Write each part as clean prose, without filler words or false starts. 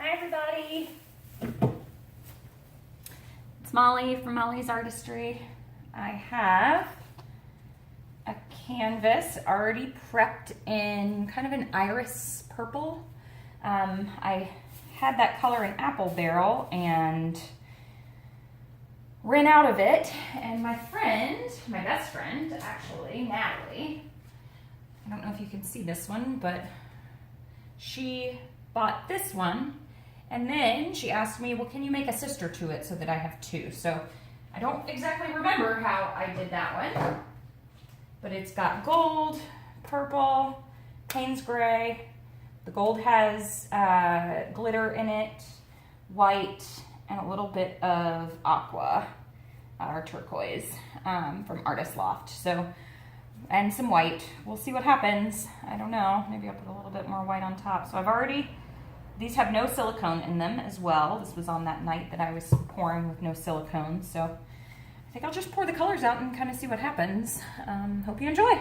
Hi everybody. It's Molly from Molly's Artistry. I have a canvas already prepped in kind of an iris purple. I had that color in Apple Barrel and ran out of it, and my friend, my best friend actually, Natalie, I don't know if you can see this one, but she bought this one, and then she asked me, well, can you make a sister to it so that I have two? So I don't exactly remember how I did that one, but it's got gold, purple, Payne's gray. The gold has glitter in it, white, and a little bit of aqua or turquoise from Artist Loft. So, and some white. We'll see what happens. I don't know. Maybe I'll put a little bit more white on top. So I've already, these have no silicone in them as well. This was on that night that I was pouring with no silicone. So I think I'll just pour the colors out and kind of see what happens. Hope you enjoy.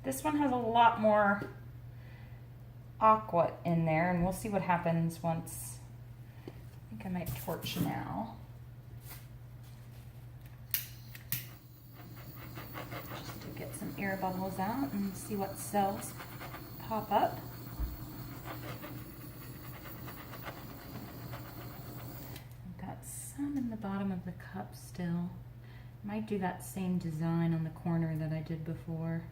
This one has a lot more aqua in there, and we'll see what happens once. I think I might torch now. Just to get some air bubbles out and see what cells pop up. I've got some in the bottom of the cup still. Might do that same design on the corner that I did before.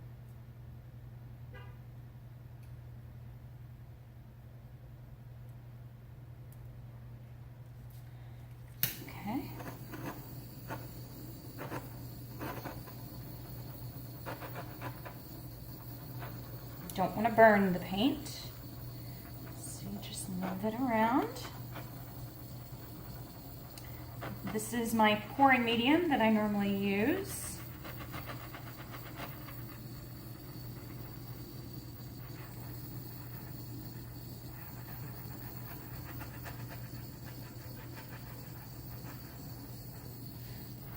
Okay. Don't want to burn the paint, so you just move it around. This is my pouring medium that I normally use.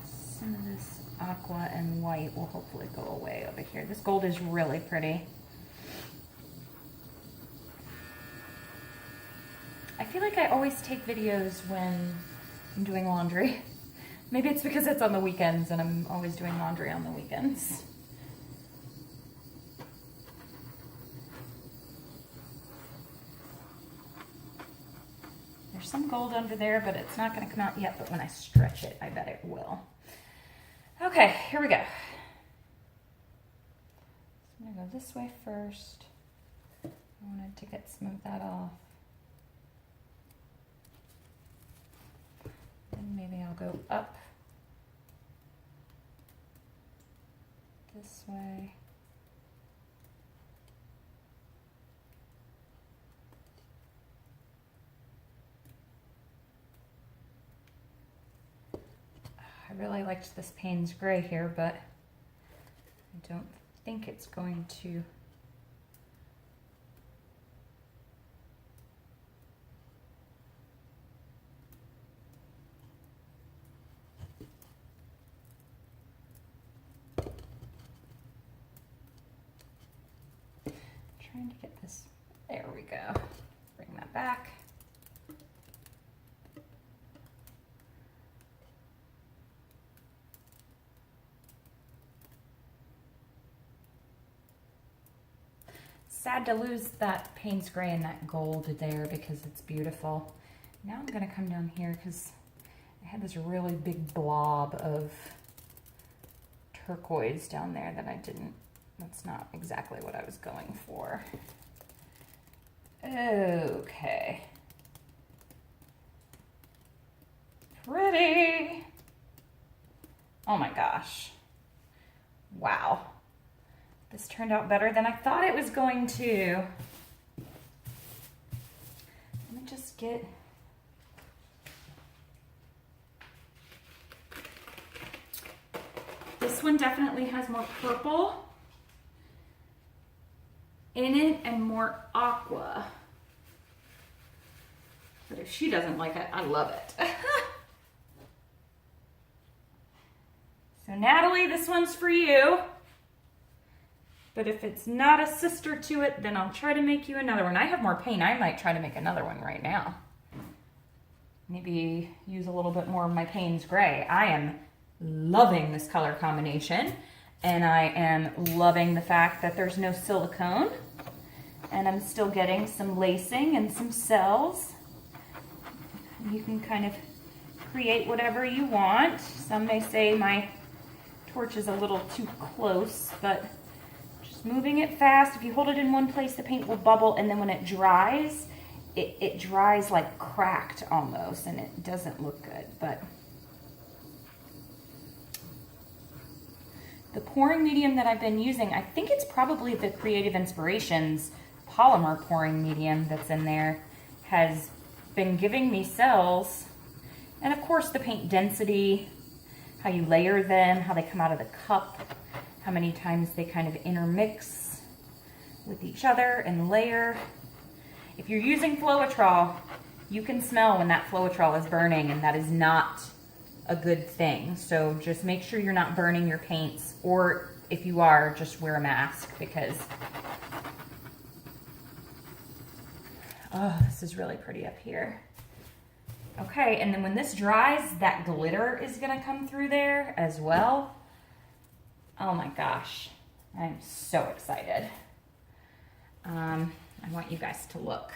Some of this aqua and white will hopefully go away over here. This gold is really pretty. I feel like I always take videos when I'm doing laundry. Maybe it's because it's on the weekends and I'm always doing laundry on the weekends. There's some gold under there, but it's not going to come out yet, but when I stretch it, I bet it will. Okay, here we go. So I'm going to go this way first. I wanted to get some of that off. Then maybe I'll go up this way. I really liked this Payne's gray here, but I don't think it's going to. Trying to get this, there we go. Bring that back. Sad to lose that Payne's gray and that gold there because it's beautiful. Now I'm gonna come down here because I had this really big blob of turquoise down there that I didn't, that's not exactly what I was going for. Okay. Pretty. Oh my gosh. Wow. This turned out better than I thought it was going to. just get... This one definitely has more purple in it and more aqua. But if she doesn't like it, I love it. So Natalie, this one's for you. But if it's not a sister to it, then I'll try to make you another one. I have more paint. I might try to make another one right now. Maybe use a little bit more of my Payne's Gray. I am loving this color combination. And I am loving the fact that there's no silicone. And I'm still getting some lacing and some cells. You can kind of create whatever you want. Some may say my torch is a little too close, but just moving it fast. If you hold it in one place, the paint will bubble, and then when it dries, it dries like cracked almost, and it doesn't look good. But the pouring medium that I've been using, I think it's probably the Creative Inspirations polymer pouring medium that's in there, has been giving me cells. And of course the paint density, how you layer them, how they come out of the cup, how many times they kind of intermix with each other and layer. If you're using Floetrol, you can smell when that Floetrol is burning, and that is not a good thing. So just make sure you're not burning your paints, or if you are, just wear a mask, because oh, this is really pretty up here. Okay, and then when this dries, that glitter is gonna come through there as well. Oh my gosh, I'm so excited. I want you guys to look.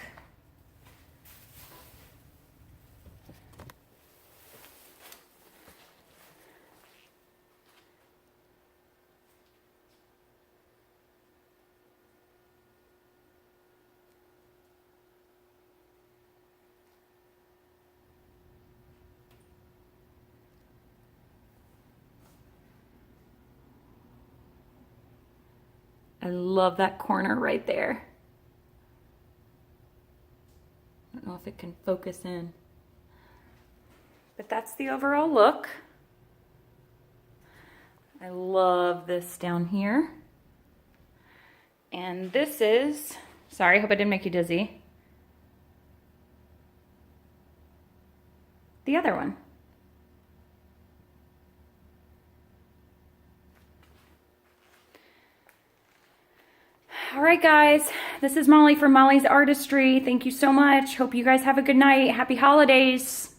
I love that corner right there. I don't know if it can focus in, but that's the overall look. I love this down here. And this is, sorry, I hope I didn't make you dizzy, the other one. All right, guys, this is Molly from Molly's Artistry. Thank you so much. Hope you guys have a good night. Happy holidays.